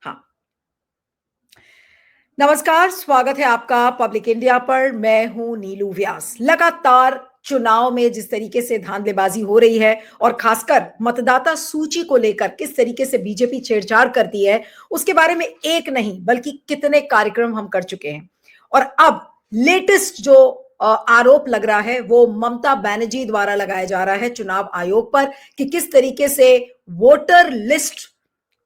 हाँ। नमस्कार, स्वागत है आपका पब्लिक इंडिया पर। मैं हूं नीलू व्यास। लगातार चुनाव में जिस तरीके से धांधलेबाजी हो रही है और खासकर मतदाता सूची को लेकर किस तरीके से बीजेपी छेड़छाड़ करती है, उसके बारे में एक नहीं बल्कि कितने कार्यक्रम हम कर चुके हैं। और अब लेटेस्ट जो आरोप लग रहा है वो ममता बनर्जी द्वारा लगाया जा रहा है चुनाव आयोग पर कि किस तरीके से वोटर लिस्ट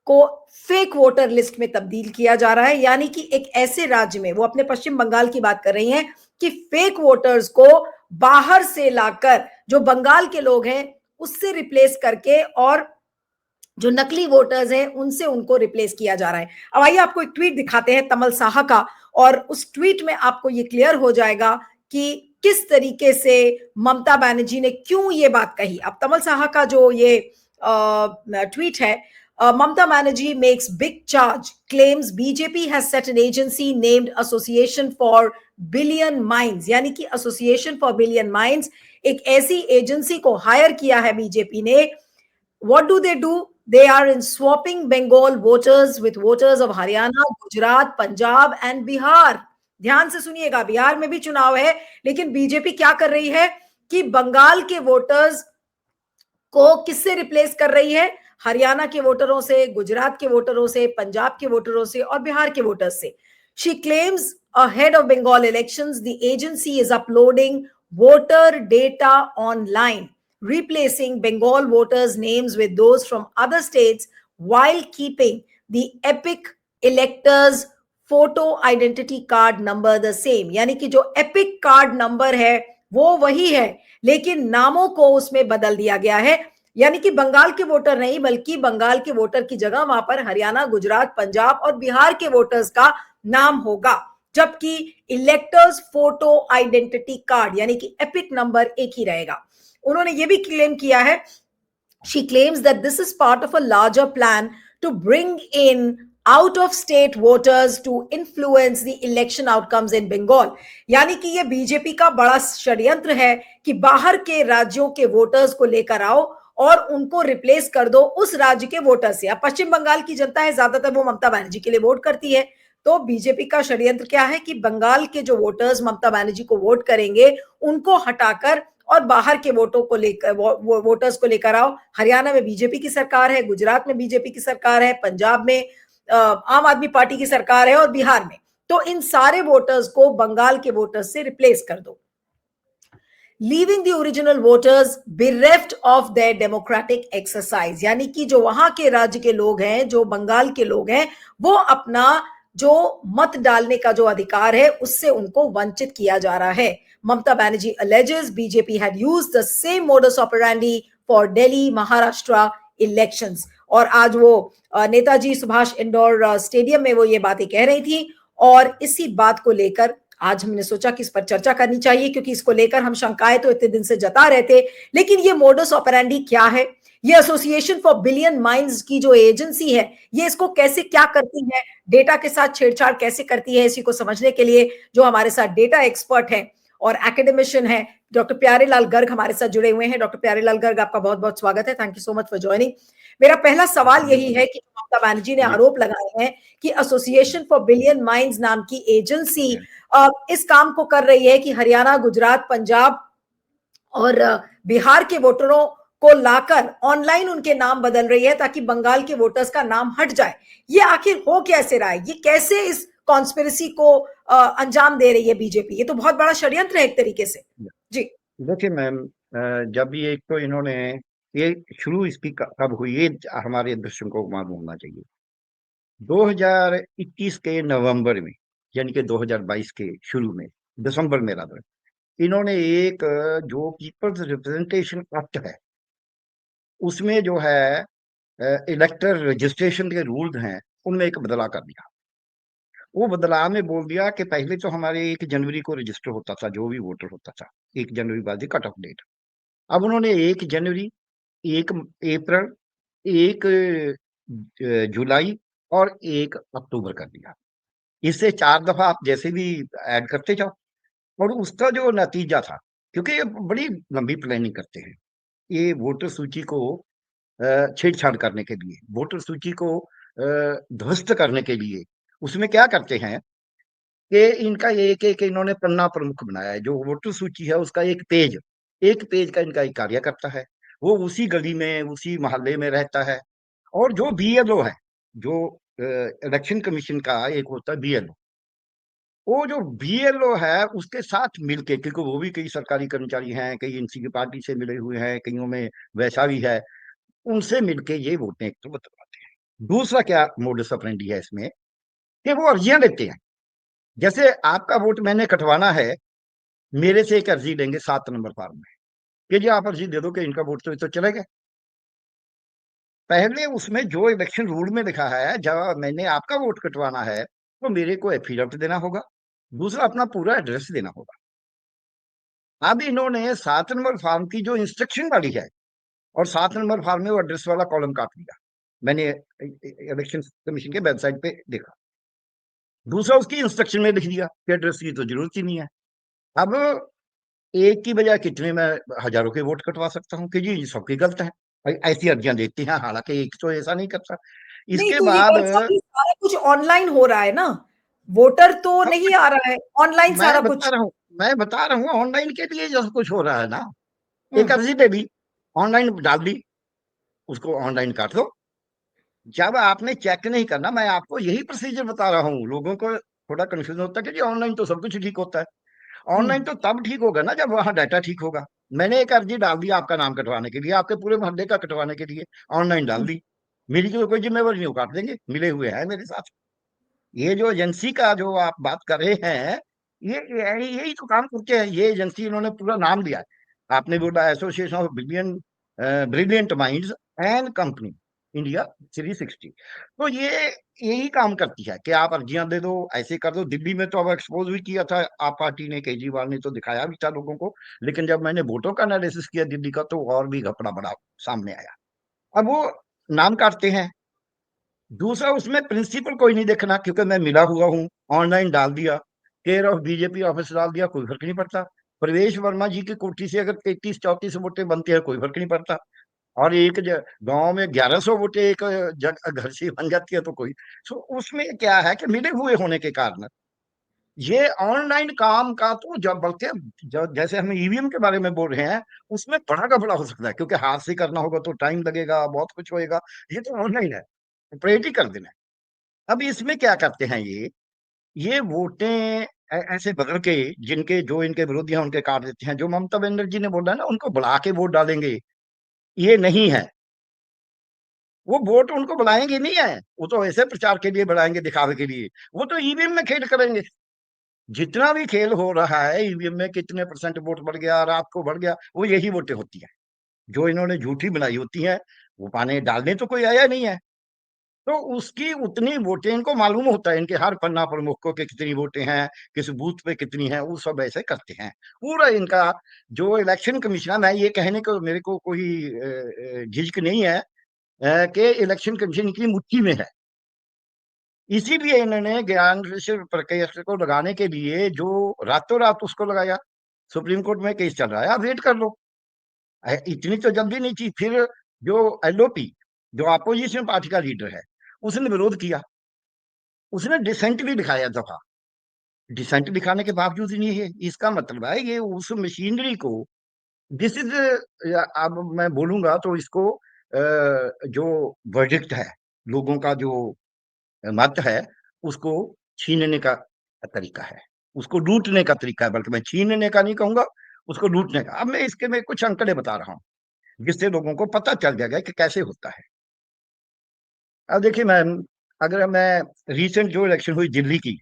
को फेक वोटर लिस्ट में तब्दील किया जा रहा है। यानी कि एक ऐसे राज्य में, वो अपने पश्चिम बंगाल की बात कर रही हैं, कि फेक वोटर्स को बाहर से लाकर जो बंगाल के लोग हैं उससे रिप्लेस करके और जो नकली वोटर्स हैं उनसे उनको रिप्लेस किया जा रहा है। अब आइए आपको एक ट्वीट दिखाते हैं तमल साहा का, और उस ट्वीट में आपको ये क्लियर हो जाएगा कि किस तरीके से ममता बनर्जी ने क्यों ये बात कही। अब तमल साहा का जो ये ट्वीट है, Mamata Banerjee makes big charge, claims BJP has set an agency named Association for Billion Minds, यानी कि Association for Billion Minds, एक ऐसी एजेंसी को हायर किया है बीजेपी ने। What do they do? They are in swapping Bengal voters with voters of Haryana, Gujarat, Punjab and Bihar. ध्यान से सुनिएगा, बिहार में भी चुनाव है, लेकिन बीजेपी क्या कर रही है कि बंगाल के वोटर्स को किससे रिप्लेस कर रही है? हरियाणा के वोटरों से, गुजरात के वोटरों से, पंजाब के वोटरों से और बिहार के वोटर्स से। She claims ahead of Bengal elections, the agency is uploading voter data online, replacing Bengal voters' names with those from other states while keeping the epic electors photo identity card number the same. यानी कि जो epic card number है वो वही है, लेकिन नामों को उसमें बदल दिया गया है। यानी कि बंगाल के वोटर नहीं, बल्कि बंगाल के वोटर की जगह वहां पर हरियाणा, गुजरात, पंजाब और बिहार के वोटर्स का नाम होगा, जबकि इलेक्टर्स फोटो आइडेंटिटी कार्ड यानी कि एपिक नंबर एक ही रहेगा। उन्होंने ये भी क्लेम किया है, she claims that this is part of a larger plan to bring in out of state voters to influence the election outcomes in Bengal। यानी कि ये बीजेपी का बड़ा षड्यंत्र है कि बाहर के राज्यों के वोटर्स को लेकर आओ और उनको रिप्लेस कर दो उस राज्य के वोटर से। अब पश्चिम बंगाल की जनता है, ज्यादातर वो ममता बनर्जी के लिए वोट करती है, तो बीजेपी का षड्यंत्र क्या है कि बंगाल के जो वोटर्स ममता बनर्जी को वोट करेंगे उनको हटाकर और बाहर के वोटों को लेकर वोटर्स को लेकर आओ। हरियाणा में बीजेपी की सरकार है, गुजरात में बीजेपी की सरकार है, पंजाब में आम आदमी पार्टी की सरकार है और बिहार में, तो इन सारे वोटर्स को बंगाल के वोटर्स से रिप्लेस कर दो। Leaving the original voters bereft of their democratic exercise, यानी कि जो वहां के राज्य के लोग हैं, जो बंगाल के लोग हैं, वो अपना जो मत डालने का जो अधिकार है उससे उनको वंचित किया जा रहा है। Mamata Banerjee alleges BJP had used the same modus operandi for Delhi, Maharashtra elections। और आज वो नेताजी सुभाष इंडोर स्टेडियम में वो ये बातें कह रही थी, और इसी बात को लेकर आज हमने सोचा कि इस पर चर्चा करनी चाहिए, क्योंकि इसको लेकर हम शंकाएं तो इतने दिन से जता रहे थे। लेकिन ये मोडस ऑपरेंडी क्या है, ये एसोसिएशन फॉर बिलियन माइंड्स की जो एजेंसी है, ये इसको कैसे क्या करती है, डेटा के साथ छेड़छाड़ कैसे करती है, इसी को समझने के लिए जो हमारे साथ डेटा एक्सपर्ट है और एकेडमिशियन है डॉक्टर प्यारेलाल गर्ग हमारे साथ जुड़े हुए हैं। डॉक्टर प्यारेलाल गर्ग, आपका बहुत बहुत स्वागत है। Thank you so much for joining. मेरा पहला सवाल यही है कि ममता बनर्जी ने आरोप लगाए हैं कि एसोसिएशन फॉर बिलियन माइंड्स नाम की एजेंसी इस काम को कर रही है कि हरियाणा, गुजरात, पंजाब और बिहार के वोटरों को लाकर ऑनलाइन उनके नाम बदल रही है ताकि बंगाल के वोटर्स का नाम हट जाए। ये आखिर हो कैसे रहा है, ये कैसे इस कॉन्स्पिरेसी को अंजाम दे रही है बीजेपी? ये तो बहुत बड़ा षड्यंत्र है एक तरीके से। जी देखिए मैम, जब ये एक तो इन्होंने ये शुरू इसकी कब हुई ये हमारे दर्शकों को मालूम होना चाहिए। 2021 के नवंबर में, यानी कि 2022 के शुरू में, दिसंबर में रादर, इन्होंने एक जो पीपल्स रिप्रेजेंटेशन एक्ट है उसमें जो है इलेक्टर रजिस्ट्रेशन के रूल्स हैं उनमें एक बदलाव कर दिया। वो बदलाव में बोल दिया कि पहले तो हमारे 1 जनवरी को रजिस्टर होता था, जो भी वोटर होता था 1 जनवरी बाद कट ऑफ डेट। अब उन्होंने 1 जनवरी, 1 अप्रैल, 1 जुलाई और 1 अक्टूबर कर दिया। इससे 4 दफा आप जैसे भी ऐड करते जाओ, और उसका जो नतीजा था, क्योंकि ये बड़ी लंबी प्लानिंग करते हैं ये वोटर सूची को छेड़छाड़ करने के लिए, वोटर सूची को ध्वस्त करने के लिए उसमें क्या करते हैं कि इनका एक एक इन्होंने पन्ना प्रमुख बनाया है। जो वोटर सूची है उसका एक पेज का इनका एक कार्यकर्ता है। वो उसी गली में उसी मोहल्ले में रहता है। और जो बीएलओ है, जो इलेक्शन कमीशन का एक होता है बीएलओ, वो जो बीएलओ है उसके साथ मिलके, क्योंकि वो भी कई सरकारी कर्मचारी हैं, कई इनसी की पार्टी से मिले हुए हैं, कईयों में वैसा भी है, उनसे मिलके ये वोटें एक तो बतलवाते हैं। दूसरा क्या मोडस ऑपरेंडी है इसमें कि वो अर्जियां लेते हैं। जैसे आपका वोट मैंने कटवाना है, मेरे से एक अर्जी लेंगे 7 नंबर फॉर्म में कि जी आप अर्जी दे दो कि इनका वोट तो चले गए। पहले उसमें जो इलेक्शन रूल में लिखा है, जब मैंने आपका वोट कटवाना है तो मेरे को एफिडेविट देना होगा, दूसरा अपना पूरा एड्रेस देना होगा। अब इन्होंने 7 नंबर फॉर्म की जो इंस्ट्रक्शन वाली है, और 7 नंबर फॉर्म में वो एड्रेस वाला कॉलम काट दिया, मैंने इलेक्शन कमीशन के वेबसाइट पे देखा। दूसरा उसकी इंस्ट्रक्शन में लिख दिया कि एड्रेस की तो जरूरत ही नहीं है। अब एक की बजाय कितने मैं हजारों के वोट कटवा सकता हूँ कि जी सबकी गलत है। ऐसी अर्जियां देते हैं, हालांकि एक तो ऐसा नहीं करता। नहीं इसके तो ये बाद ऐसा भी सारा कुछ ऑनलाइन हो रहा है ना, वोटर तो सब नहीं कुछ आ रहा है, ऑनलाइन सारा कुछ। मैं बता रहा हूँ ऑनलाइन के लिए जो कुछ हो रहा है ना। एक हम्म। अर्जी दे दी, ऑनलाइन डाल दी, उसको ऑनलाइन काट दो। जब आपने चेक नहीं करना, मैं आपको यही प्रोसीजर बता रहा हूँ। लोगों को थोड़ा कंफ्यूजन होता है कि जी ऑनलाइन तो सब कुछ ठीक होता है। ऑनलाइन हम्म। तो तब ठीक होगा ना जब वहां डाटा ठीक होगा। मैंने एक अर्जी डाल दी आपका नाम कटवाने के लिए, आपके पूरे मोहल्ले का कटवाने के लिए, ऑनलाइन डाल हम्म। दी। मेरी कोई जिम्मेवारी नहीं, वो काट देंगे, मिले हुए हैं मेरे साथ। ये जो एजेंसी का जो आप बात कर रहे हैं, यही तो काम करते हैं। ये एजेंसी इन्होंने पूरा नाम लिया है। आपने बोला association of brilliant minds and company India 360। तो ये यही काम करती है कि आप अर्जियां दे दो, ऐसे कर दो। दिल्ली में तो अब एक्सपोज भी किया था आप पार्टी ने, केजरीवाल ने तो दिखाया भी था लोगों को। लेकिन जब मैंने वोटों का एनालिसिस किया दिल्ली का, तो और भी घपला बड़ा सामने आया। अब वो नाम काटते हैं। दूसरा, उसमें प्रिंसिपल कोई नहीं देखना, क्योंकि मैं मिला हुआ हूँ। ऑनलाइन डाल दिया, केयर ऑफ बीजेपी ऑफिस डाल दिया, कोई फर्क नहीं पड़ता। प्रवेश वर्मा जी की कोठी से अगर 33-34 वोटें बनती है, कोई फर्क नहीं पड़ता। और एक गांव में 1100 वोटें एक घर से बन जाती है, तो कोई। सो उसमें क्या है कि मिले हुए होने के कारण ये ऑनलाइन काम का तो, जब बल्कि जैसे हम ईवीएम के बारे में बोल रहे हैं, उसमें बड़ा का बड़ा हो सकता है, क्योंकि हाथ से करना होगा तो टाइम लगेगा, बहुत कुछ होएगा। ये तो ऑनलाइन है, ऑपरेट ही कर देना है। अब इसमें क्या करते हैं ये वोटें ऐसे बदल के, जिनके जो इनके विरोधी हैं उनके काट देते हैं। जो ममता बनर्जी ने बोला ना उनको बुला के वोट डालेंगे, ये नहीं है। वो वोट उनको बुलाएंगे नहीं है, वो तो ऐसे प्रचार के लिए बुलाएंगे, दिखावे के लिए। वो तो ईवीएम में खेल करेंगे। जितना भी खेल हो रहा है ईवीएम में, कितने परसेंट वोट बढ़ गया, रात को बढ़ गया, वो यही वोटें होती हैं जो इन्होंने झूठी बनाई होती हैं। वो पाने डालने तो कोई आया नहीं है, तो उसकी उतनी वोटें इनको मालूम होता है, इनके हर पन्ना प्रमुख को कि कितनी वोटें हैं, किस बूथ पे कितनी हैं, वो सब ऐसे करते हैं। पूरा इनका जो इलेक्शन कमीशन है, ये कहने को मेरे को कोई झिझक नहीं है कि इलेक्शन कमीशन इनकी मुट्ठी में है। इसीलिए इन्होंने ज्ञान प्रकाश को लगाने के लिए जो रातों रात उसको लगाया। सुप्रीम कोर्ट में केस चल रहा है, आप वेट कर लो। इतनी तो जल्दी नहीं थी। फिर जो एलओपी, जो अपोजिशन पार्टी का लीडर है, उसने विरोध किया। उसने डिसेंट भी दिखाया दफा। डिसेंट दिखाने के बावजूद नहीं है, इसका मतलब है ये उस मशीनरी को, दिस इज, अब मैं बोलूंगा तो इसको जो वर्डिक्ट है, लोगों का जो मत है, उसको छीनने का तरीका है, उसको लूटने का तरीका है। बल्कि मैं छीनने का नहीं कहूंगा, उसको लूटने का। अब मैं इसके में कुछ अंकड़े बता रहा हूँ, जिससे लोगों को पता चल जाएगा कि कैसे होता है। अब देखिए मैम, अगर मैं रिसेंट जो इलेक्शन हुई दिल्ली की,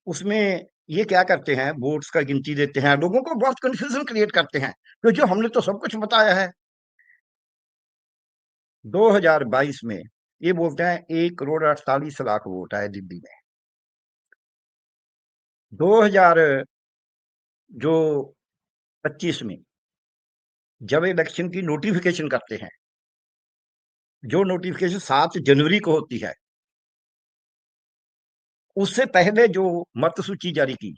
उसमें ये क्या करते हैं, वोट्स का गिनती देते हैं, लोगों को बहुत कंफ्यूजन क्रिएट करते हैं, तो जो हमने तो सब कुछ बताया है। 2022 में ये बोलते हैं 1 करोड़ 48 लाख वोट आए दिल्ली में। 2000 जो 25 में जब इलेक्शन की नोटिफिकेशन करते हैं, जो नोटिफिकेशन 7 जनवरी को होती है, उससे पहले जो मत सूची जारी की,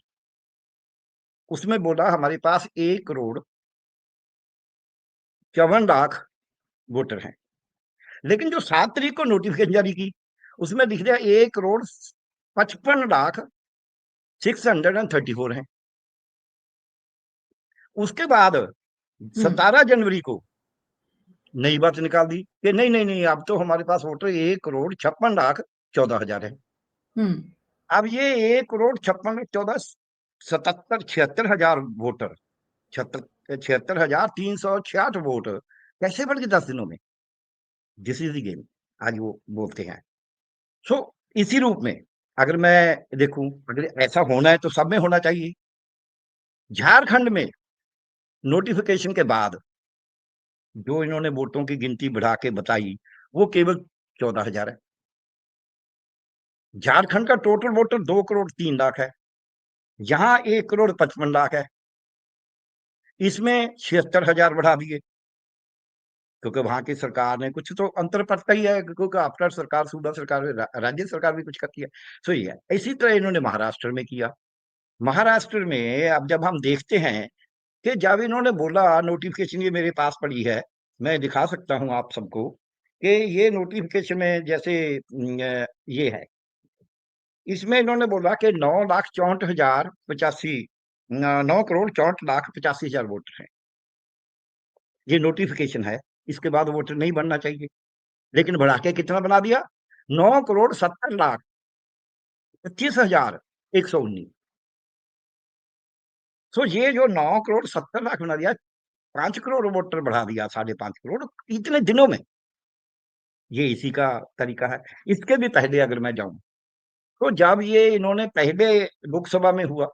उसमें बोला हमारे पास 1 करोड़ 54 लाख वोटर हैं। लेकिन जो 7 तारीख को नोटिफिकेशन जारी की उसमें लिख दिया 1,55,634 है। उसके बाद हम्म 17 जनवरी को नई बात निकाल दी कि नहीं नहीं नहीं, अब तो हमारे पास वोटर 1,56,14,000 है। हम्म अब ये 1,56,14 77,76,000 वोटर, 76,366 वोट कैसे बढ़ गए 10 दिनों में? दिस इज द गेम, आज वो बोलते हैं। सो इसी रूप में अगर मैं देखूं, अगर ऐसा होना है तो सब में होना चाहिए। झारखंड में नोटिफिकेशन के बाद जो इन्होंने वोटों की गिनती बढ़ा के बताई वो केवल 14,000 है। झारखंड का टोटल वोटर 2,03,00,000 है, यहाँ 1,55,00,000 है। इसमें 76,000 बढ़ा दिए क्योंकि वहां की सरकार ने कुछ तो अंतर पड़ता ही है, क्योंकि आफ्टर सरकार, सूबा सरकार, राज्य सरकार भी कुछ करती है। सो ये है। इसी तरह इन्होंने महाराष्ट्र में किया। महाराष्ट्र में अब जब हम देखते हैं कि जब इन्होंने बोला नोटिफिकेशन, ये मेरे पास पड़ी है, मैं दिखा सकता हूं आप सबको कि ये नोटिफिकेशन में जैसे ये है, इसमें इन्होंने बोला कि 9,64,085, 9,64,85,000 वोटर हैं। ये नोटिफिकेशन है, इसके बाद वोटर नहीं बनना चाहिए, लेकिन बढ़ा के कितना बना दिया? 9,70,25,119। सो ये जो 9,70,00,000 बना दिया, 5 करोड़ वोटर बढ़ा दिया, 5.5 करोड़ इतने दिनों में। ये इसी का तरीका है। इसके भी पहले अगर मैं जाऊं तो जब ये इन्होंने पहले लोकसभा में हुआ,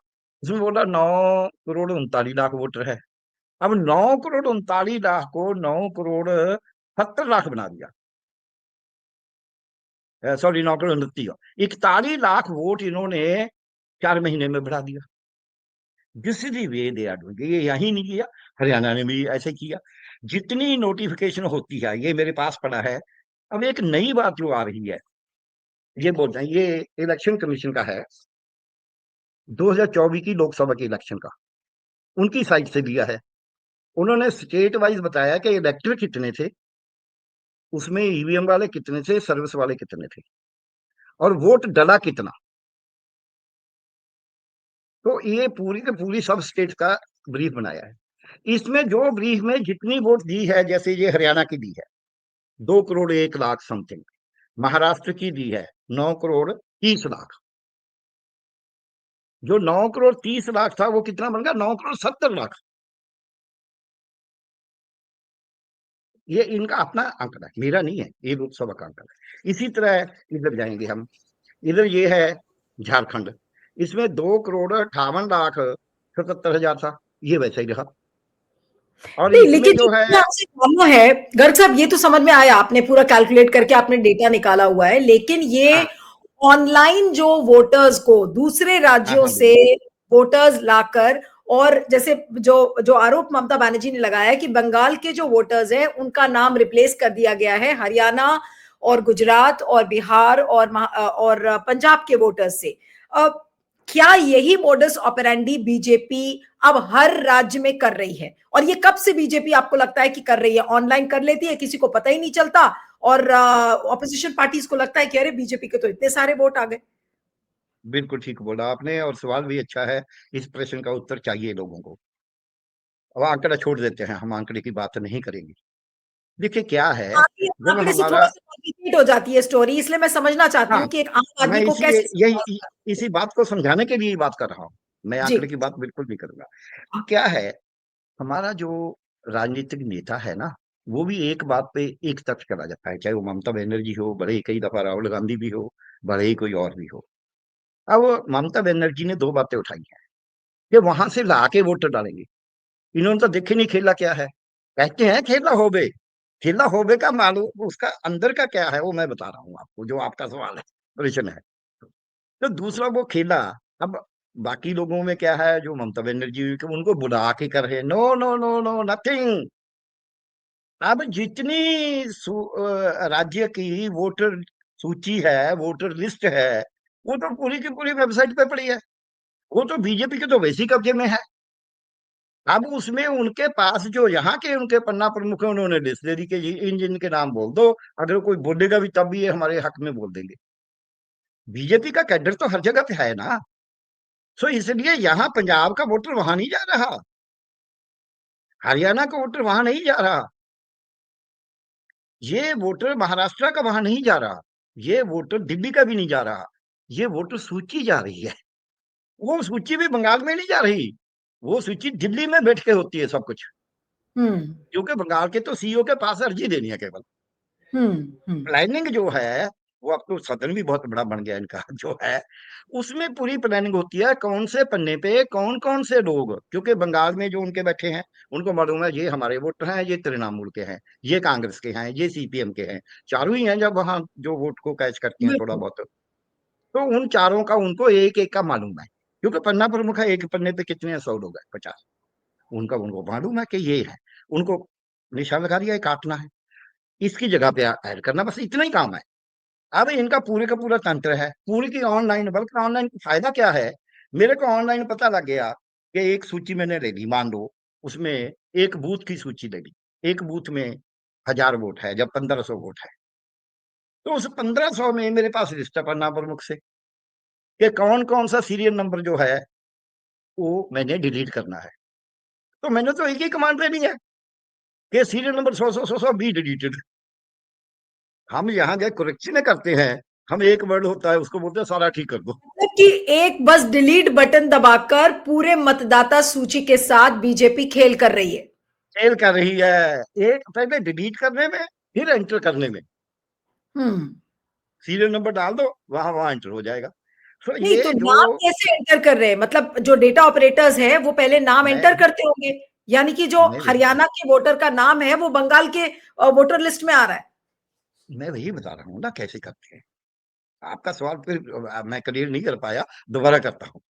इसमें बोला 9,39,00,000 वोटर है। अब 9,39,00,000 को 9,70,00,000 बना दिया। सॉरी, 9,29,00,000, 41 लाख वोट इन्होंने 4 महीने में बढ़ा दिया। This is way they are doing. ये यही नहीं किया, हरियाणा ने भी ऐसे किया। जितनी नोटिफिकेशन होती है, ये मेरे पास पड़ा है। अब एक नई बात जो आ रही है, ये बोलते हैं, ये इलेक्शन कमीशन का है, 2024 की लोकसभा के इलेक्शन का, उनकी साइड से दिया है। उन्होंने स्टेट वाइज बताया कि इलेक्टर कितने थे, उसमें ईवीएम वाले कितने थे, सर्विस वाले कितने थे, और वोट डला कितना। तो ये पूरी की पूरी सब स्टेट का ब्रीफ बनाया है। इसमें जो ब्रीफ में जितनी वोट दी है, जैसे ये हरियाणा की दी है 2,01,00,000 समथिंग, महाराष्ट्र की दी है 9,30,00,000। जो 9,30,00,000 था वो कितना बन गया? 9,70,00,000। ये इनका अपना आंकड़ा है, मेरा नहीं है, ये लोकसभा का आंकड़ा है। इसी तरह इधर जाएंगे हम, इधर ये है झारखंड, इसमें 2,58,77,000 था, ये वैसा ही रहा। और नहीं, इसमें लेकिन जो एक है, चीज़ आपसे जानना है, गर्ग साहब, ये तो समझ में आया, आपने पूरा कैलकुलेट करके आपने डेटा निकाला हुआ है, लेकिन ये हाँ ऑनलाइन जो वोटर्स को दूसरे हाँ राज्यों हाँ से बोलिए। वोटर्स लाकर, और जैसे जो जो आरोप ममता बनर्जी ने लगाया है कि बंगाल के जो वोटर्स हैं उनका नाम रिप्लेस कर दिया गया है हरियाणा और गुजरात और बिहार और पंजाब के वोटर्स से, क्या यही मोडस ऑपरेंडी बीजेपी अब हर राज्य में कर रही है? और ये कब से बीजेपी आपको लगता है कि कर रही है? ऑनलाइन कर लेती है, किसी को पता ही नहीं चलता, और ऑपोजिशन पार्टीज को लगता है कि अरे बीजेपी के तो इतने सारे वोट आ गए। बिल्कुल ठीक बोला आपने, और सवाल भी अच्छा है। इस प्रश्न का उत्तर चाहिए लोगों को। अब आंकड़ा छोड़ देते हैं, हम आंकड़े की बात नहीं करेंगे। देखिए क्या है, आंकड़े जब आंकड़े से थोड़ा हमारा, सा कॉम्प्लिकेट हो जाती है स्टोरी, इसलिए मैं समझना चाहती हाँ, हूँ कि एक आम मैं आदमी को इसी कैसे यही इसी बात को समझाने के लिए बात कर रहा हूँ। मैं जी। आंकड़े की बात बिल्कुल नहीं करूंगा। अब क्या है, हमारा जो राजनीतिक नेता है ना, वो भी एक बात पे एक तक चला जाता है, चाहे वो ममता बनर्जी हो, भले ही कई दफा राहुल गांधी भी हो, भले ही कोई और भी हो। अब ममता बनर्जी ने 2 बातें उठाई हैं कि वहां से लाके वोटर डालेंगे। इन्होंने तो देखे नहीं खेला क्या है। कहते हैं खेला होबे, खेला होबे का मालूम उसका अंदर का क्या है वो मैं बता रहा हूँ आपको, जो आपका सवाल है, प्रश्न है। तो दूसरा वो खेला। अब बाकी लोगों में क्या है, जो ममता बनर्जी को उनको बुला के कर रहे, no no no no nothing. अब जितनी राज्य की वोटर सूची है, वोटर लिस्ट है, वो तो पूरी की पूरी वेबसाइट पे पड़ी है। वो तो बीजेपी के तो वैसे ही कब्जे में है। अब उसमें उनके पास जो यहाँ के उनके पन्ना प्रमुख है, उन्होंने लिस्ट दे दी कि इन जिन के नाम बोल दो, अगर कोई बोलेगा भी तब भी ये हमारे हक में बोल देंगे। बीजेपी का कैडर तो हर जगह पे है ना, सो इसलिए यहाँ पंजाब का वोटर वहां नहीं जा रहा, हरियाणा का वोटर वहां नहीं जा रहा, ये वोटर महाराष्ट्र का वहां नहीं जा रहा, ये वोटर दिल्ली का भी नहीं जा रहा, ये वोटर सूची जा रही है। वो सूची भी बंगाल में नहीं जा रही, वो सूची दिल्ली में बैठ के होती है सब कुछ, हम्म क्योंकि बंगाल के तो सीईओ के पास अर्जी देनी है केवल। हम्म। प्लानिंग जो है वो अब तो सदन भी बहुत बड़ा बन गया इनका जो है, उसमें पूरी प्लानिंग होती है कौन से पन्ने पे कौन कौन से लोग, क्योंकि बंगाल में जो उनके बैठे हैं उनको मालूम है ये हमारे वोटर हैं, ये तृणमूल के हैं, ये कांग्रेस के हैं, ये सीपीएम के हैं, चारों ही हैं जब वहां जो वोट को कैच करते हैं थोड़ा बिल्कुल। बहुत, तो उन चारों का उनको एक एक का मालूम है, क्योंकि पन्ना प्रमुख है, एक पन्ने पे कितने हैं, 100 लोग हैं, 50, उनका उनको मालूम है कि ये है, उनको निशान लगा दिया, काटना है, इसकी जगह पे ऐड करना, बस इतना ही काम है। अब इनका पूरे का पूरा तंत्र है पूरी की ऑनलाइन, बल्कि ऑनलाइन का फायदा क्या है, मेरे को ऑनलाइन पता लग गया कि एक सूची मैंने ले ली, मान लो उसमें एक बूथ की सूची ले ली, एक बूथ में 1000 वोट है, जब 1500 वोट है, तो उस 1500 में मेरे पास लिस्ट है पन्ना प्रमुख से कि कौन कौन सा सीरियल नंबर जो है वो मैंने डिलीट करना है। तो मैंने तो एक ही कमांड दे दी है कि सीरियल नंबर 100 बी डिलीटेड। हम यहाँ गए करेक्शन करते हैं, हम एक वर्ड होता है उसको बोलते हैं सारा ठीक कर दो। मतलब कि एक बस डिलीट बटन दबाकर पूरे मतदाता सूची के साथ बीजेपी खेल कर रही है। फेल कर रही है, एक पहले डिलीट करने में फिर एंटर करने में, हम्म। सीरियल नंबर डाल दो, वहां वहां एंटर हो जाएगा। तो नहीं ये तो जो नाम कैसे एंटर कर रहे हैं, मतलब जो डेटा ऑपरेटर्स हैं वो पहले नाम मैं एंटर करते होंगे, यानी कि जो मैं वही हरियाणा के वोटर का नाम है वो बंगाल के वोटर लिस्ट में आ रहा है। मैं वही बता रहा हूँ ना कैसे करते हैं। आपका सवाल फिर मैं क्लियर नहीं कर पाया, दोबारा करता हूँ।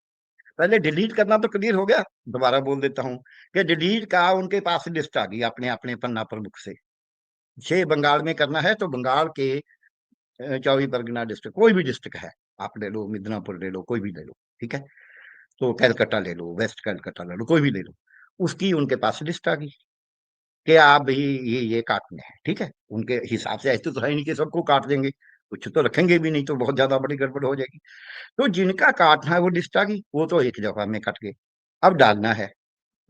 पहले डिलीट करना तो क्लियर हो गया, दोबारा बोल देता हूँ कि डिलीट का उनके पास लिस्ट आ गई अपने अपने पन्ना प्रमुख से। छह बंगाल में करना है तो बंगाल के 24 परगना डिस्ट्रिक्ट, कोई भी डिस्ट्रिक्ट है, आप ले लो, मिदनापुर ले लो, कोई भी ले लो, ठीक है, तो कैलकाटा ले लो, वेस्ट कैलकाटा ले लो, कोई भी ले लो, उसकी उनके पास लिस्ट आ गई कि आप भाई ये काटने हैं, ठीक है, उनके हिसाब से ऐसे तो है नहीं कि सबको काट देंगे, कुछ तो रखेंगे भी, नहीं तो बहुत ज्यादा बड़ी गड़बड़ हो जाएगी। तो जिनका काटना है वो लिस्ट आ गई, वो तो एक जगह में कट गए। अब डालना है,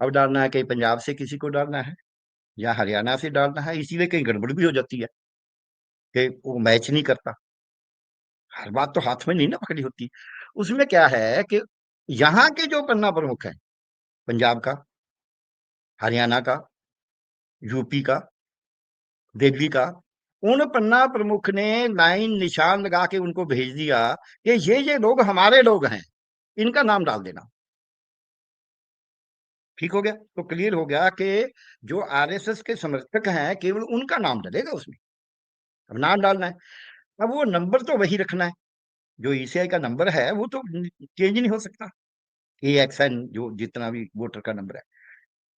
अब डालना है कहीं पंजाब से किसी को डालना है या हरियाणा से डालना है, इसीलिए कहीं गड़बड़ भी हो जाती है कि वो मैच नहीं करता, हर बात तो हाथ में नहीं ना पकड़ी होती। उसमें क्या है कि यहाँ के जो पन्ना प्रमुख है, पंजाब का, हरियाणा का, यूपी का, दिल्ली का, उन पन्ना प्रमुख ने लाइन निशान लगा के उनको भेज दिया कि ये लोग हमारे लोग हैं, इनका नाम डाल देना। ठीक हो गया, तो क्लियर हो गया कि जो आरएसएस के समर्थक हैं केवल उनका नाम डलेगा उसमें। अब नाम डालना है, अब वो नंबर तो वही रखना है, जो ईसीआई का नंबर है वो तो चेंज नहीं हो सकता, AXN जो जितना भी वोटर का नंबर है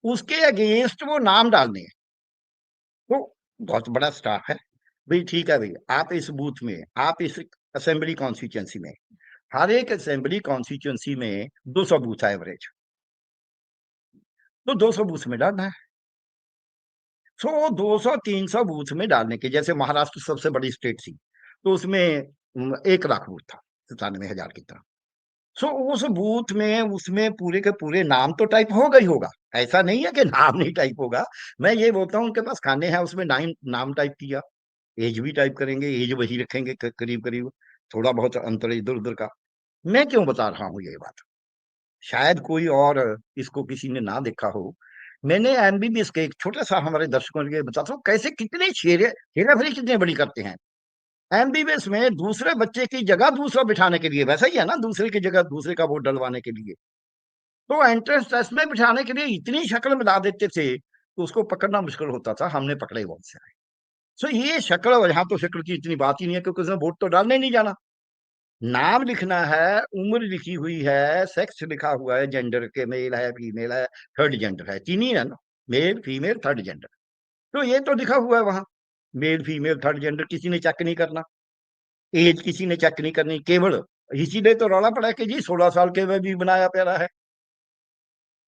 उसके अगेंस्ट वो नाम डालने हैं। तो बहुत बड़ा स्टाफ है भाई, ठीक है भाई, आप इस बूथ में, आप इस असेंबली कॉन्स्टिट्यूंसी में, हर एक असेंबली कॉन्स्टिट्यूंसी में 200 बूथ है एवरेज, तो 200 बूथ में डालना है। सो 200-300 बूथ में डालने के, जैसे महाराष्ट्र सबसे बड़ी स्टेट थी तो उसमें 1 लाख बूथ था, 97,000 की तरह। सो उस बूथ में उसमें पूरे के पूरे नाम तो टाइप होगा ही होगा, ऐसा नहीं है कि नाम नहीं टाइप होगा। मैं ये बोलता हूँ उनके पास खाने हैं, उसमें नाम टाइप किया, एज भी टाइप करेंगे, एज वही रखेंगे करीब करीब, थोड़ा बहुत अंतर इधर उधर का। मैं क्यों बता रहा हूँ ये बात, शायद कोई और इसको किसी ने ना देखा हो। मैंने एमबीबीएस के एक छोटा सा हमारे दर्शकों के लिए बताता हूँ कैसे कितने हेरा फेरी कितने बड़ी करते हैं। एमबीबीएस में दूसरे बच्चे की जगह दूसरा बिठाने के लिए, वैसा ही है ना, दूसरे की जगह दूसरे का वोट डलवाने के लिए, तो एंट्रेंस टेस्ट में बिठाने के लिए इतनी शक्ल मिला देते थे तो उसको पकड़ना मुश्किल होता था, हमने पकड़े बहुत से। सो ये शक्ल, और यहाँ तो शक्ल की इतनी बात ही नहीं है क्योंकि उसने वोट तो डालने नहीं जाना, नाम लिखना है, उम्र लिखी हुई है, सेक्स लिखा हुआ है, जेंडर के मेल है फीमेल है थर्ड जेंडर है, तीन ही है ना, मेल फीमेल थर्ड जेंडर, तो ये तो लिखा हुआ है वहां, मेल फीमेल थर्ड जेंडर किसी ने चेक नहीं करना, एज किसी ने चेक नहीं करनी, केवल इसीलिए तो रौला पड़ा कि जी 16 साल के में भी बनाया प्यारा है,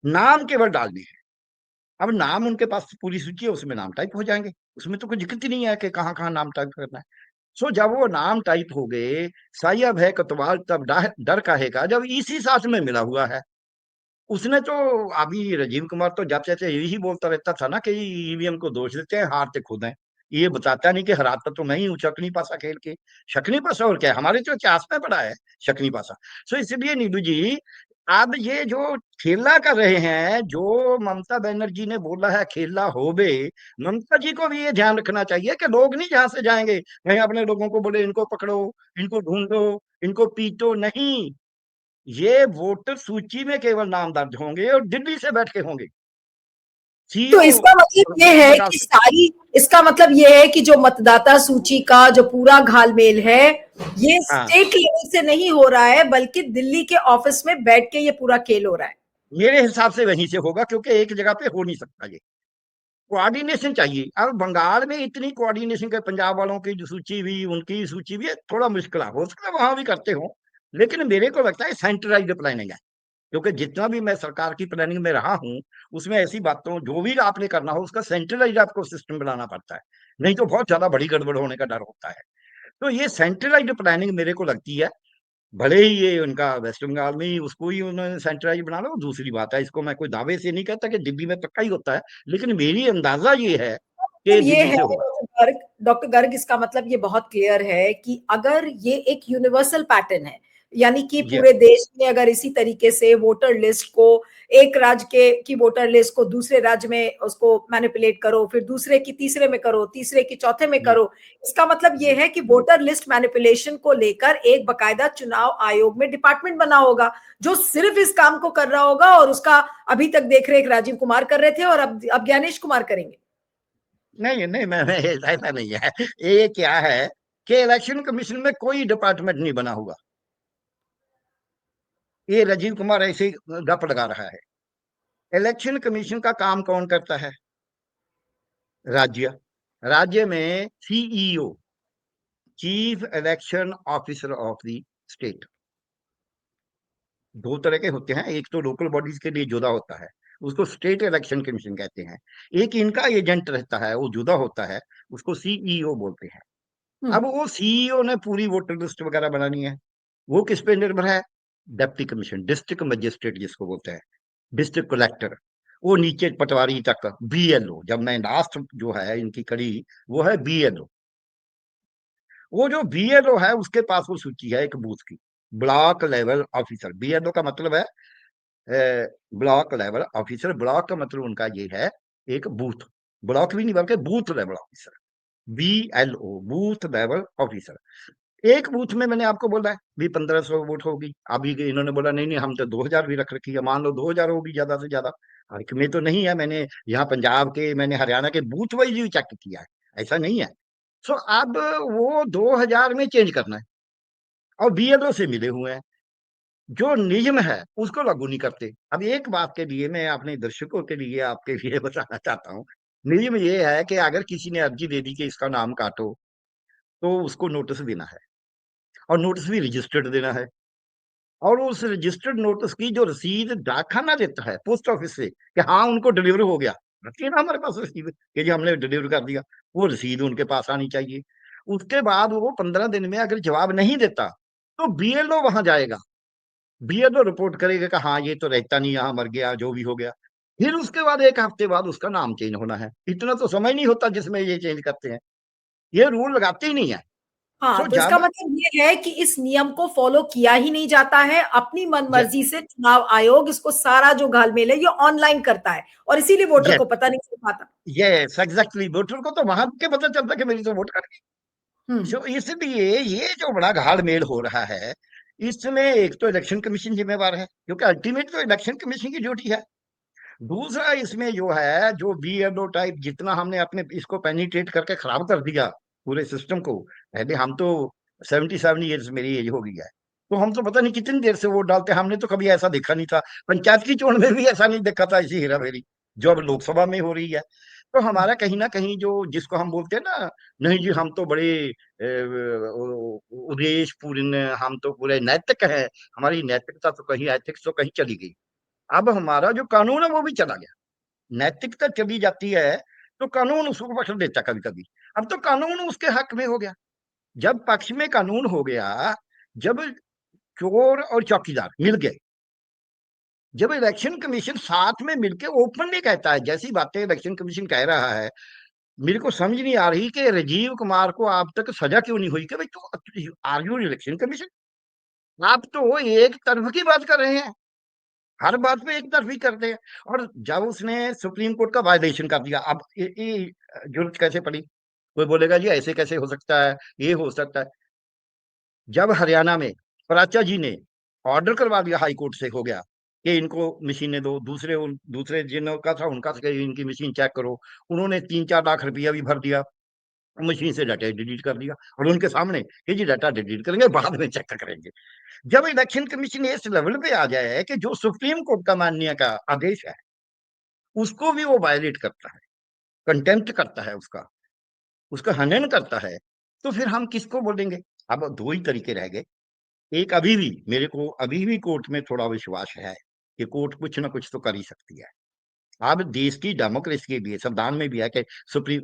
नाम केवल डालने हैं। अब नाम उनके पास पूरी सूची है, उसमें नाम टाइप हो जाएंगे, उसमें तो कोई दिक्कत ही नहीं है कि कहाँ कहाँ नाम टाइप करना है। सो जब वो नाम टाइप हो गए, सायब है कोतवाल तब डर काहेगा, जब इसी साथ में मिला हुआ है। उसने तो, अभी राजीव कुमार तो जब चाहते यही बोलता रहता था ना कि ईवीएम को दोष देते हैं, हारते खुद हैं। ये बताता नहीं कि हराता तो मैं ही हूँ शकनी पासा खेल के। शकनी पासा और क्या है, हमारे तो इतिहास में पड़ा है शकनी पासा। सो इसलिए नीलू जी, अब ये जो खेला कर रहे हैं, जो ममता बनर्जी ने बोला है खेला होबे, ममता जी को भी ये ध्यान रखना चाहिए कि लोग नहीं जहां से जाएंगे कहीं अपने लोगों को बोले इनको पकड़ो, इनको ढूंढो, इनको पीटो नहीं। ये वोटर सूची में केवल नाम दर्ज होंगे और दिल्ली से बैठ के होंगे। तो सीईओ इसका मतलब ये है बता। कि सारी इसका मतलब ये है कि जो मतदाता सूची का जो पूरा घालमेल है, ये हाँ, स्टेट लेवल से नहीं हो रहा है, बल्कि दिल्ली के ऑफिस में बैठ के ये पूरा खेल हो रहा है। मेरे हिसाब से वहीं से होगा, क्योंकि एक जगह पे हो नहीं सकता ये। कोऑर्डिनेशन चाहिए। अब बंगाल में इतनी कोऑर्डिनेशन के, पंजाब वालों की जो सूची भी, उनकी सूची भी है, थोड़ा मुश्किल है, हो सकता है वहां भी करते हो। लेकिन मेरे को लगता है सेंट्रलाइज्ड प्लानिंग है, क्योंकि जितना भी मैं सरकार की प्लानिंग में रहा हूँ, उसमें ऐसी बातों जो भी आपने करना हो उसका सेंट्रलाइज आपको सिस्टम बनाना पड़ता है, नहीं तो बहुत ज्यादा बड़ी गड़बड़ होने का डर होता है। तो ये सेंट्रलाइज्ड प्लानिंग मेरे को लगती है। भले ही ये उनका वेस्ट बंगाल में ही उसको ही उन्होंने सेंट्रलाइज बना लो, दूसरी बात है, इसको मैं कोई दावे से नहीं कहता कि दिल्ली में पक्का ही होता है, लेकिन मेरी अंदाजा ये है कि मतलब ये दिल्ली है से होगा। डॉक्टर गर्ग, इसका मतलब ये बहुत क्लियर है कि अगर ये एक यूनिवर्सल पैटर्न है, यानी कि ये पूरे देश में अगर इसी तरीके से वोटर लिस्ट को, एक राज्य के की वोटर लिस्ट को दूसरे राज्य में उसको मैनिपुलेट करो, फिर दूसरे की तीसरे में करो, तीसरे की चौथे में ये करो, इसका मतलब ये ये है कि वोटर लिस्ट मैनिपुलेशन को लेकर एक बकायदा चुनाव आयोग में डिपार्टमेंट बना होगा, जो सिर्फ इस काम को कर रहा होगा, और उसका अभी तक देख रेख राजीव कुमार कर रहे थे और अब ज्ञानेश कुमार करेंगे। नहीं नहीं, मैं ऐसा नहीं है। ये क्या है कि इलेक्शन कमीशन में कोई डिपार्टमेंट नहीं बना हुआ। ये राजीव कुमार ऐसे ही गप लगा रहा है। इलेक्शन कमीशन का काम कौन करता है? राज्य। राज्य में CEO, chief election officer of the state, दो तरह के होते हैं। एक तो लोकल बॉडीज के लिए जुदा होता है, उसको स्टेट इलेक्शन कमीशन कहते हैं। एक इनका एजेंट रहता है, वो जुदा होता है, उसको सीईओ बोलते हैं। हम्म। अब वो सीईओ ने पूरी वोटर लिस्ट वगैरह बनानी है। वो किस पे निर्भर है? डिप्टी कमीशन, डिस्ट्रिक्ट मजिस्ट्रेट जिसको बोलते हैं, डिस्ट्रिक्ट कलेक्टर, वो नीचे पटवारी तक बीएलओ। जब मैं लास्ट जो है इनकी कड़ी, वो है बीएलओ। वो जो बीएलओ है उसके पास वो सूची है एक बूथ की। ब्लॉक लेवल ऑफिसर, बीएलओ का मतलब है ब्लॉक लेवल ऑफिसर। ब्लॉक का मतलब उनका ये है एक बूथ, ब्लॉक भी नहीं बल्कि booth level officer, BLO, booth level officer. एक बूथ में मैंने आपको बोला है भी 1500 वोट होगी। अभी इन्होंने बोला नहीं नहीं, हम तो 2000 भी रख रखी है, मान लो 2000 होगी ज्यादा से ज्यादा। हर में तो नहीं है, मैंने यहाँ पंजाब के, मैंने हरियाणा के बूथ वाइज भी चेक किया है, ऐसा नहीं है। सो अब वो 2000 में चेंज करना है, और बीएलओ से मिले हुए हैं। जो नियम है उसको लागू नहीं करते। अब एक बात के लिए मैं अपने दर्शकों के लिए, आपके लिए बताना चाहता हूँ। नियम ये है कि अगर किसी ने अर्जी दे दी कि इसका नाम काटो, तो उसको नोटिस देना है, और नोटिस भी रजिस्टर्ड देना है। और उस रजिस्टर्ड नोटिस की जो रसीद डाकखाना देता है पोस्ट ऑफिस से कि हाँ उनको डिलीवर हो गया, रखी है ना हमारे पास रसीद कि जी हमने डिलीवर कर दिया, वो रसीद उनके पास आनी चाहिए। उसके बाद वो 15 दिन में अगर जवाब नहीं देता, तो बीएलओ वहां जाएगा, बीएलओ रिपोर्ट करेगा कि हाँ ये तो रहता नहीं, यहाँ मर गया, जो भी हो गया। फिर उसके बाद 1 हफ्ते बाद उसका नाम चेंज होना है। इतना तो समय नहीं होता जिसमें ये चेंज करते हैं, ये रूल लगाते ही नहीं है। हाँ, सो तो इसका जब मतलब ये है कि इस नियम को फॉलो किया ही नहीं जाता है, अपनी ये मनमर्जी से चुनाव आयोग इसको सारा जो घालमेल है ये ऑनलाइन करता है, और इसीलिए वोटर ये को पता नहीं चल पाता। ये एग्जैक्टली, वोटर को तो वहां के पता चलता कि मेरी तो वोट कर। हम्म। सो इसलिए ये जो बड़ा घालमेल हो रहा है, इसमें एक तो इलेक्शन कमीशन जिम्मेवार है, क्योंकि अल्टीमेट तो इलेक्शन कमीशन की ड्यूटी है। दूसरा इसमें जो है, जो बीएलओ टाइप जितना हमने अपने इसको पेनिट्रेट करके खराब कर दिया पूरे सिस्टम को। पहले हम तो 77 ईयर्स मेरी एज हो गई है, तो हम तो पता नहीं कितनी देर से वोट डालते, हमने तो कभी ऐसा देखा नहीं था। पंचायत की चोण में भी ऐसा नहीं देखा था, ऐसी हेरा फेरी जो अब लोकसभा में हो रही है। तो हमारा कहीं ना कहीं जो, जिसको हम बोलते हैं ना, नहीं जी हम तो बड़े उदेश पूर्ण, हम तो पूरे नैतिक हैं, हमारी नैतिकता तो कहीं, एथिक्स तो कहीं चली गई। अब हमारा जो कानून है वो भी चला गया। नैतिकता चली जाती है तो कानून उसको पकड़ देता कभी कभी। अब तो कानून उसके हक में हो गया। जब पक्ष में कानून हो गया, जब चोर और चौकीदार मिल गए, जब इलेक्शन कमीशन साथ में मिलकर ओपनली कहता है, जैसी बातें इलेक्शन कमीशन कह रहा है, मेरे को समझ नहीं आ रही कि राजीव कुमार को अब तक सजा क्यों नहीं हुई। कि भाई तो आर यू इलेक्शन कमीशन, आप तो एक तरफ की बात कर रहे हैं, हर बात पे एक तरफ ही करते हैं। और जब उसने सुप्रीम कोर्ट का वायलेशन कर दिया, अब ये जरूरत कैसे पड़ी? कोई बोलेगा जी ऐसे कैसे हो सकता है, ये हो सकता है। जब हरियाणा में पराचा जी ने ऑर्डर करवा दिया, हाई कोर्ट से हो गया कि इनको मशीनें दो, दूसरे जिनका था उनका था कि इनकी मशीन चेक करो, उन्होंने 3-4 लाख रुपया भी भर दिया, मशीन से डाटा डिलीट कर दिया, और उनके सामने कि जी डाटा डिलीट करेंगे, बाद में चेक करेंगे। जब इलेक्शन कमीशन इस लेवल पे आ जाए कि जो सुप्रीम कोर्ट का माननीय का आदेश है उसको भी वो वायलेट करता है, कंटेम्प्ट करता है, उसका उसका हनन करता है, तो फिर हम किसको बोलेंगे? अब दो ही तरीके रह गए। एक, अभी भी मेरे को अभी भी कोर्ट में थोड़ा विश्वास है कि कोर्ट कुछ ना कुछ तो कर ही सकती है। अब देश की डेमोक्रेसी के लिए संविधान में भी है कि सुप्रीम,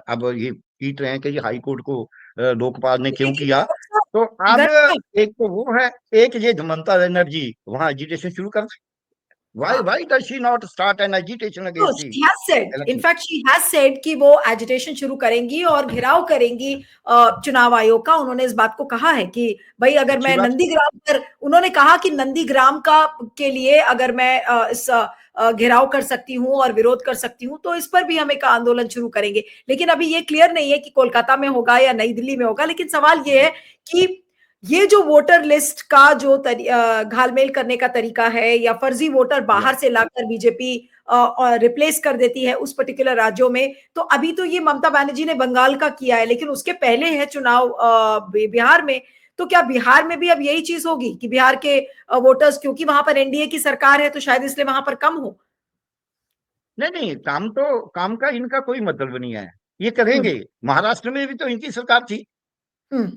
अब ये पीट रहे हैं कि ये हाई कोर्ट को लोकपाल ने क्यों लेकिन किया। तो अब गलत एक तो वो है, एक ये ममता बनर्जी वहां एजिटेशन शुरू कर दे। हाँ, Why does she not start an agitation तो against the she has said, election? In fact she has said कि वो एजिटेशन शुरू करेंगी और घेराव करेंगी चुनाव आयोग का। उन्होंने इस बात को कहा है कि भाई अगर अच्छी मैं बात। नंदीग्राम पर, उन्होंने कहा कि नंदीग्राम का के लिए अगर मैं इस घेराव कर सकती हूँ और विरोध कर सकती हूँ तो इस पर भी हम एक आंदोलन शुरू करेंगे। लेकिन अभी ये क्लियर नहीं है कि कोलकाता में होगा या नई दिल्ली में होगा। लेकिन सवाल ये है कि ये जो वोटर लिस्ट का जो घालमेल करने का तरीका है या फर्जी वोटर या बाहर से लाकर बीजेपी रिप्लेस कर देती है उस पर्टिकुलर राज्यों में, तो अभी तो ये ममता बनर्जी ने बंगाल का किया है, लेकिन उसके पहले है चुनाव बिहार में। तो क्या बिहार में भी अब यही चीज होगी कि बिहार के वोटर्स, क्योंकि वहां पर एनडीए की सरकार है तो शायद इसलिए वहां पर कम हो? नहीं नहीं, काम का इनका कोई मतलब नहीं है, ये हम्म। करेंगे। महाराष्ट्र में भी तो इनकी सरकार थी, हम्म।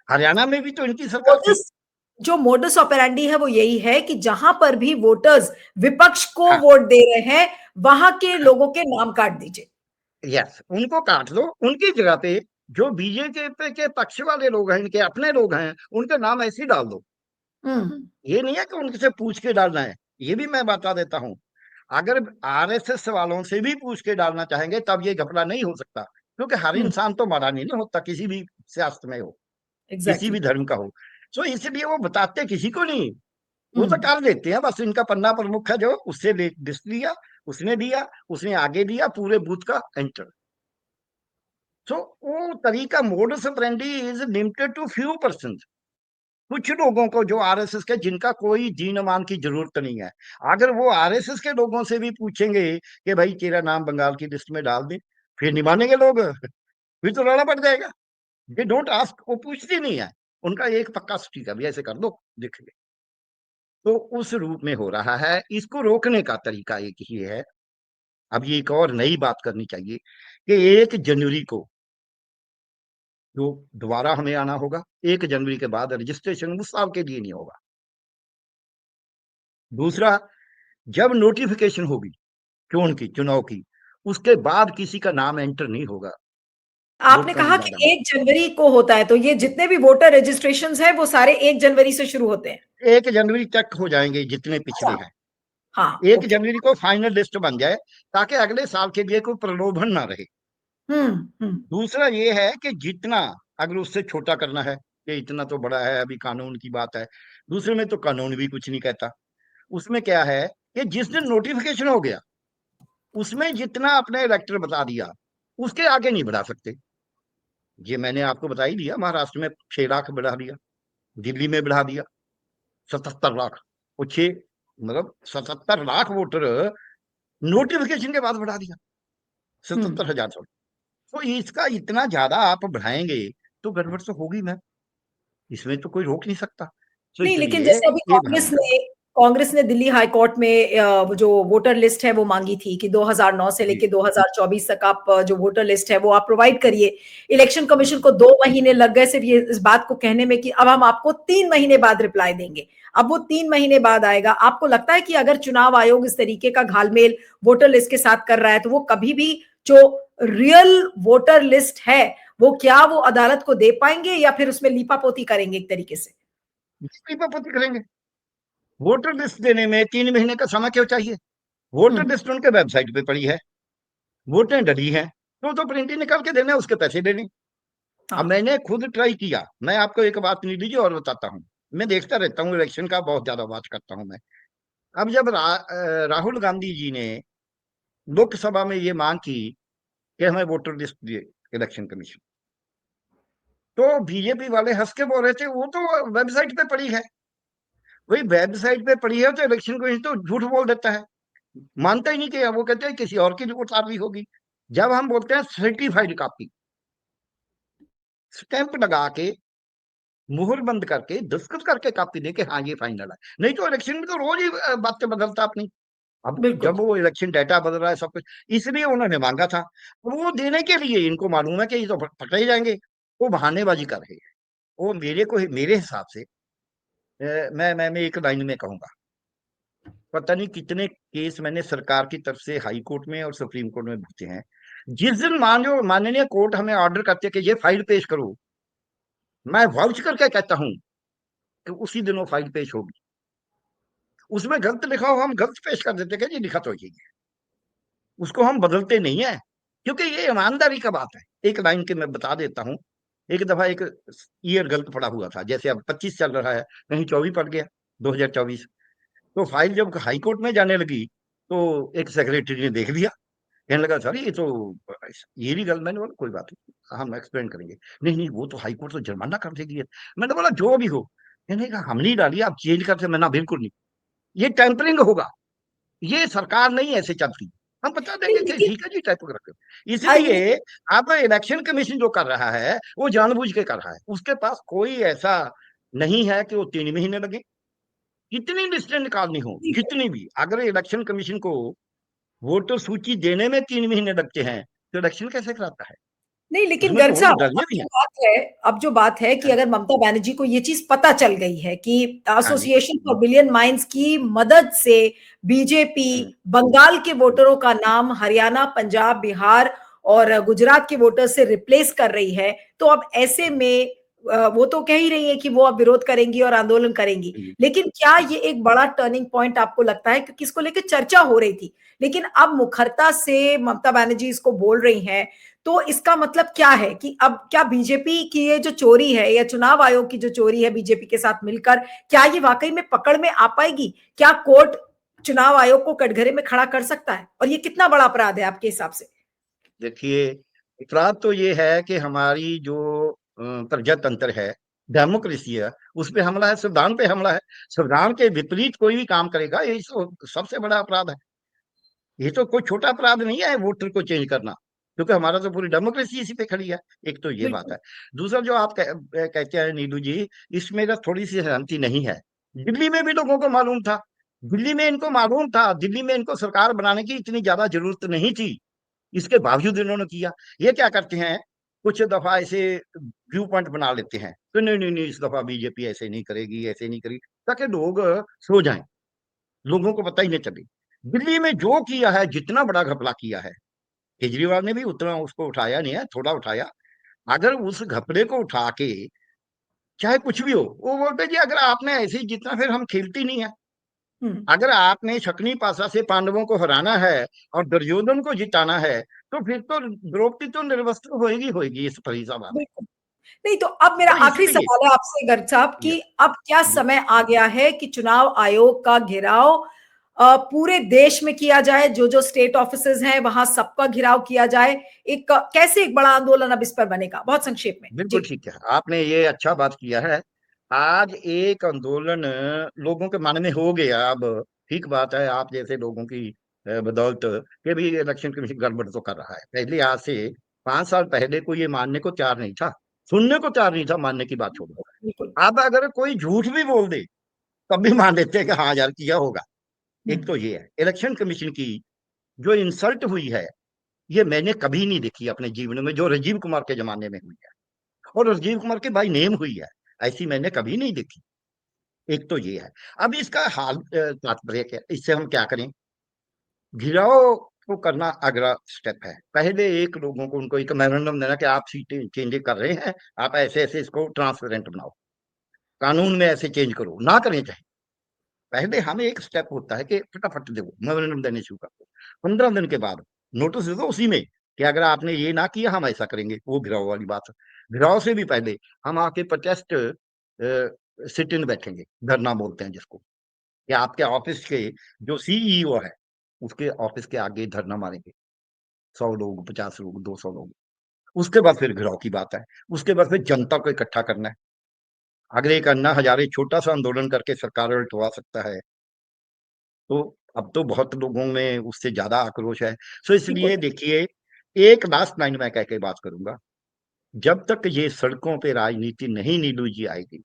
हरियाणा में भी तो इनकी सरकार थी। मोडस जो मोडस ऑपरेंडी है वो यही है कि जहां पर भी वोटर्स विपक्ष को हाँ, वोट दे रहे हैं वहां के लोगों के नाम काट दीजिए। यस, उनको काट दो, उनकी जगह पे जो बीजेपी के पक्ष वाले लोग हैं, इनके अपने लोग हैं, उनके नाम ऐसे ही डाल दो। हम्म। ये नहीं है कि उनसे पूछ के डालना है, ये भी मैं बता देता हूँ। अगर आरएसएस वालों से भी पूछ के डालना चाहेंगे तब ये घपला नहीं हो सकता, क्योंकि हर हम्म। इंसान तो मारा नहीं ना होता, किसी भी सियासत में हो, किसी एग्जैक्टली। भी धर्म का हो। तो इसलिए वो बताते किसी को नहीं, वो तो हम्म। कर देते हैं। बस इनका पन्ना प्रमुख है जो उससे लिस्ट लिया, उसने दिया, उसने आगे दिया पूरे बूथ का एंटर। सो वो तरीका, modus operandi is limited to few person, कुछ लोगों को जो आरएसएस के, जिनका कोई दीन मान की जरूरत नहीं है। अगर वो आरएसएस के लोगों से भी पूछेंगे कि भाई तेरा नाम बंगाल की लिस्ट में डाल दे, फिर नहीं मानेंगे लोग, फिर तो लड़ना पड़ जाएगा। दे डोंट आस्क, वो पूछती नहीं है। उनका एक पक्का स्टिक है, अभी ऐसे कर दो देखेंगे। तो उस रूप में हो रहा है। इसको रोकने का तरीका एक ही है। अब ये एक और नई बात करनी चाहिए कि 1 जनवरी को जो दोबारा हमें आना होगा, 1 जनवरी के बाद रजिस्ट्रेशन उस साल के लिए नहीं होगा। दूसरा, जब नोटिफिकेशन होगी चुनाव की, उसके बाद किसी का नाम एंटर नहीं होगा आपने वोटरों की कहा कि तादाद में। 1 जनवरी को होता है, तो ये जितने भी वोटर रजिस्ट्रेशन है वो सारे 1 जनवरी से शुरू होते हैं? 1 जनवरी तक हो जाएंगे जितने पिछले अच्छा। हैं। हाँ। एक ओके। जनवरी को फाइनल लिस्ट बन जाए, ताकि अगले साल के लिए कोई प्रलोभन ना रहे। हम्म। दूसरा ये है कि जितना, अगर उससे छोटा करना है कि इतना तो बड़ा है, अभी कानून की बात है। दूसरे में तो कानून भी कुछ नहीं कहता। उसमें क्या है कि जिस दिन नोटिफिकेशन हो गया, उसमें जितना अपने इलेक्टर बता दिया, उसके आगे नहीं बढ़ा सकते। ये मैंने आपको बता ही दिया, महाराष्ट्र में 6 लाख बढ़ा दिया, दिल्ली में बढ़ा दिया 77 लाख। वो छह, मतलब 77 लाख वोटर नोटिफिकेशन के बाद बढ़ा दिया, हम्म। 77,000। तो इसका इतना ज्यादा आप बढ़ाएंगे तो गड़बड़ तो होगी ना, इसमें तो कोई रोक नहीं सकता। तो नहीं, लेकिन इसलिए जैसे अभी ये बढ़ाना। कांग्रेस ने दिल्ली हाई कोर्ट में वो जो वोटर लिस्ट है वो मांगी थी कि 2009 से जी लेके 2024 तक आप जो वोटर लिस्ट है वो आप प्रोवाइड करिए। इलेक्शन कमीशन को 2 महीने लग गए सिर्फ ये इस बात को कहने में कि अब हम आपको 3 महीने बाद रिप्लाई देंगे। अब वो 3 महीने बाद आएगा। आपको लगता है कि अगर चुनाव आयोग इस तरीके का घालमेल वोटर लिस्ट के साथ कर रहा है तो वो कभी भी जो रियल वोटर लिस्ट है वो क्या वो अदालत को दे पाएंगे या फिर उसमें लीपापोती करेंगे एक तरीके से? लीपापोती करेंगे। वोटर लिस्ट देने में 3 महीने का समय क्यों चाहिए? वोटर हम्म। लिस्ट उनके वेबसाइट पे पड़ी है, वोटें डली हैं, तो प्रिंट ही निकाल के देना है, उसके पैसे देने। अब हाँ। मैंने खुद ट्राई किया। मैं आपको एक बात नहीं दीजिए और बताता हूँ। मैं देखता रहता हूँ इलेक्शन का, बहुत ज्यादा वॉच करता हूँ मैं। अब जब राहुल गांधी जी ने लोकसभा में ये मांग की कि हमें वोटर लिस्ट दिए इलेक्शन कमीशन, तो बीजेपी वाले हंस के बोल रहे थे वो तो वेबसाइट पे पड़ी है। वही वेबसाइट पे पड़ी है तो इलेक्शन कमीशन तो झूठ बोल देता है, मानता ही नहीं कि वो कहते हैं किसी और की रिपोर्ट आ रही होगी। जब हम बोलते हैं सर्टिफाइड कॉपी, स्टैंप लगा के, मुहर बंद करके, दस्तखत करके कॉपी दे के हाँ ये फाइनल है। नहीं तो इलेक्शन में तो रोज ही बातें बदलता अपनी। अब बिल्कुल। जब वो इलेक्शन डाटा बदल रहा है सब कुछ, इसलिए उन्होंने मांगा था। अब वो देने के लिए इनको मालूम है कि ये तो पकड़े जाएंगे, वो बहानेबाजी कर रहे हैं। वो मेरे हिसाब से मैं एक लाइन में कहूंगा, पता नहीं कितने केस मैंने सरकार की तरफ से हाई कोर्ट में और सुप्रीम कोर्ट में भुगते हैं। जिस दिन माननीय कोर्ट हमें ऑर्डर करते हैं कि ये फाइल पेश करो, मैं वाउच करके कहता हूं कि उसी दिन वो फाइल पेश होगी। उसमें गलत लिखा हो हम गलत पेश कर देते कि जी लिखा तो यही है, उसको हम बदलते नहीं है, क्योंकि ये ईमानदारी का बात है। एक लाइन के मैं बता देता हूँ। एक दफा एक ईयर गलत पड़ा हुआ था, जैसे अब 25 चल रहा है, कहीं 24 पड़ गया, 2024। तो फाइल जब हाई कोर्ट में जाने लगी तो एक सेक्रेटरी ने देख लिया, कहने लगा सर ये तो ये भी गलत। मैंने बोला कोई बात नहीं, हम एक्सप्लेन करेंगे। नहीं नहीं वो तो हाई कोर्ट तो जुर्माना कर देगी। मैंने बोला जो भी हो। कहने का हम नहीं डालिए, आप चेंज करते। मैंने बिल्कुल नहीं, ये टेम्परिंग होगा, ये सरकार नहीं ऐसे चलती। हम बता नहीं देंगे कि लेकिन ठीक है जी टाइप कर रखे हो। ये इसलिए अब इलेक्शन कमीशन जो कर रहा है वो जानबूझ के कर रहा है। उसके पास कोई ऐसा नहीं है कि वो 3 महीने लगे। कितनी लिस्टें निकालनी हो, ठीक है। कितनी भी, अगर इलेक्शन कमीशन को वोटर सूची देने में 3 महीने लगते हैं तो इलेक्शन कैसे कराता है? नहीं लेकिन उसमें तो गर्ग वोट साहब डलने भी हैं। अब जो बात है कि अगर ममता बनर्जी को ये चीज पता चल गई है कि हाँ जी। एसोसिएशन फॉर बिलियन माइंड्स की मदद से बीजेपी हम्म, बंगाल के हम्म, वोटरों का नाम हरियाणा, पंजाब, बिहार और गुजरात के वोटर से रिप्लेस कर रही है, तो अब ऐसे में वो तो कह ही रही है कि वो अब विरोध करेंगी और आंदोलन करेंगी। हम्म, लेकिन क्या ये एक बड़ा टर्निंग पॉइंट आपको लगता है, क्योंकि इसको लेकर चर्चा हो रही थी लेकिन अब मुखरता से ममता बनर्जी इसको बोल रही हैं, तो इसका मतलब क्या है कि अब क्या बीजेपी की ये जो चोरी है या चुनाव आयोग की जो चोरी है बीजेपी के साथ मिलकर, क्या ये वाकई में पकड़ में आ पाएगी? क्या कोर्ट चुनाव आयोग को कटघरे में खड़ा कर सकता है और ये कितना बड़ा अपराध है आपके हिसाब से? देखिए, अपराध तो ये है कि हमारी जो प्रजातंत्र है, डेमोक्रेसी है, उस पे हमला है, संविधान पे हमला है। संविधान के विपरीत कोई भी काम करेगा ये तो सबसे बड़ा अपराध है। ये तो कोई छोटा अपराध नहीं है वोटर को चेंज करना, क्योंकि हमारा तो पूरी डेमोक्रेसी इसी पे खड़ी है। एक तो ये बात बिल्कुल। है। दूसरा जो आप कहते हैं नीलू जी, इसमें मेरा थोड़ी सी सहमति नहीं है। दिल्ली में भी लोगों को मालूम था, दिल्ली में इनको मालूम था, दिल्ली में इनको सरकार बनाने की इतनी ज्यादा जरूरत नहीं थी, इसके बावजूद इन्होंने किया। ये क्या करते हैं, कुछ दफा ऐसे व्यू पॉइंट बना लेते हैं कि नहीं नहीं नहीं इस दफा बीजेपी ऐसे नहीं करेगी, ऐसे नहीं करेगी, ताकि लोग सो जाएं, लोगों को पता ही नहीं चले। दिल्ली में जो किया है, जितना बड़ा घपला किया है, केजरीवाल ने भी उतना उसको उठाया नहीं है, थोड़ा उठाया। अगर उस घपले को उठा के, चाहे कुछ भी हो, वो बोलते जी अगर आपने ऐसे ही जितना फिर हम खेलती नहीं है। हम्म। अगर आपने शकुनी पासा से पांडवों को हराना है और दुर्योधन को जिताना है, तो फिर तो द्रौपदी तो निर्वस्त्र होएगी होएगी इस फरीसाबाद में। बिल्कुल। नहीं तो अब मेरा तो आखिरी इसलिए सवाल है आपसे गर्ग साहब ये, कि अब क्या ये, समय आ गया है कि चुनाव आयोग का घेराव पूरे देश में किया जाए, जो जो स्टेट ऑफिसेज हैं वहां सबका घेराव किया जाए? एक कैसे एक बड़ा आंदोलन अब इस पर बनेगा, बहुत संक्षेप में बिल्कुल जी। ठीक है, आपने ये अच्छा बात किया है। आज एक आंदोलन लोगों के मन में हो गया अब। ठीक बात है, आप जैसे लोगों की बदौलत के भी इलेक्शन कमीशन गड़बड़ तो कर रहा है। पहले आज से 5 साल पहले कोई ये मानने को तैयार नहीं था, सुनने को तैयार नहीं था, मानने की बात छोड़ो। बिल्कुल। अब अगर कोई झूठ भी बोल दे तब भी मान लेते हैं कि हाँ यार किया होगा। एक तो हम्म। ये है इलेक्शन कमीशन की जो इंसल्ट हुई है, ये मैंने कभी नहीं देखी अपने जीवन में, जो राजीव कुमार के जमाने में हुई है और राजीव कुमार के भाई नेम हुई है, ऐसी मैंने कभी नहीं देखी। एक तो ये है। अब इसका हाल तात्पर्य क्या, इससे हम क्या करें? घिराव को करना अगला स्टेप है। पहले एक लोगों को उनको एक मेमोरेंडम देना कि आप सीटें चेंज कर रहे हैं, आप ऐसे ऐसे इसको ट्रांसपेरेंट बनाओ, कानून में ऐसे चेंज करो, ना करें चाहे। पहले हमें एक स्टेप होता है कि फटाफट दो, मेमोरेंडम देने शुरू कर दो। 15 दिन के बाद नोटिस दे दो उसी में कि अगर आपने ये ना किया हम ऐसा करेंगे। वो घिराव वाली बात है। घिराव से भी पहले हम आके प्रोटेस्ट सिट इन बैठेंगे, धरना बोलते हैं जिसको, कि आपके ऑफिस के जो सीईओ है उसके ऑफिस के आगे धरना मारेंगे। 100 लोग, 50 लोग, 200 लोग। उसके बाद फिर घिराव की बात है। उसके बाद फिर जनता को इकट्ठा करना है। अगर एक अन्ना हजारे छोटा सा आंदोलन करके सरकार उलटवा सकता है, तो अब तो बहुत लोगों में उससे ज्यादा आक्रोश है। सो बिल्कुल। इसलिए देखिए, एक लास्ट लाइन मैं कह के बात करूंगा। जब तक ये सड़कों पे राजनीति नहीं नीलू जी आएगी,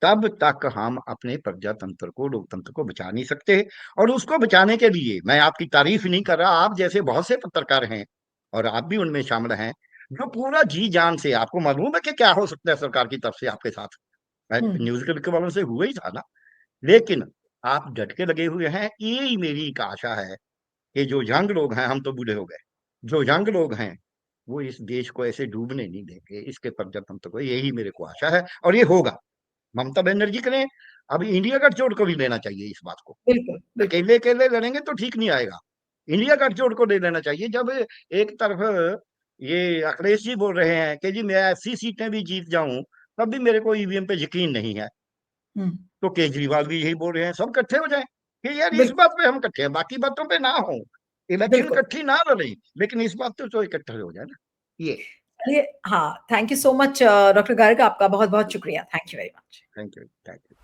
तब तक हम अपने प्रजातंत्र को, लोकतंत्र को बचा नहीं सकते। और उसको बचाने के लिए मैं आपकी तारीफ नहीं कर रहा, आप जैसे बहुत से पत्रकार हैं और आप भी उनमें शामिल हैं, जो पूरा जी जान से, आपको मालूम है कि क्या हो सकता है सरकार की तरफ से आपके साथ। हम्म। न्यूज के वालों से हुआ ही था ना। लेकिन आप डट के लगे हुए हैं। यही मेरी एक आशा है कि जो यंग लोग हैं, हम तो बूढ़े हो गए, जो यंग लोग हैं वो इस देश को ऐसे डूबने नहीं देंगे, इसके प्रजातंत्र को। यही मेरे को आशा है और ये होगा। ममता बनर्जी करें, अब इंडिया गठजोड़ को भी लेना चाहिए इस बात को। बिल्कुल बिल्कुल। अकेले अकेले लड़ेंगे तो ठीक नहीं आएगा। इंडिया गठजोड़ को ले लेना चाहिए। जब एक तरफ ये अखिलेश जी बोल रहे हैं कि जी मैं 80 सीटें भी जीत जाऊं तब भी मेरे को ईवीएम पे यकीन नहीं है, हम्म। तो केजरीवाल भी यही बोल रहे हैं। सब इकट्ठे हो जाएं कि यार इस बिल्कुल बात पे हम इकट्ठे हैं, बाकी बातों पे ना हो। इलेक्शन बिल्कुल। इकट्ठी ना लड़े, लेकिन इस बात पे तो इकट्ठे हो जाए ना। ये। चलिए, हाँ, thank you so much doctor Garg, आपका बहुत बहुत शुक्रिया। Thank you very much. Thank you, thank you.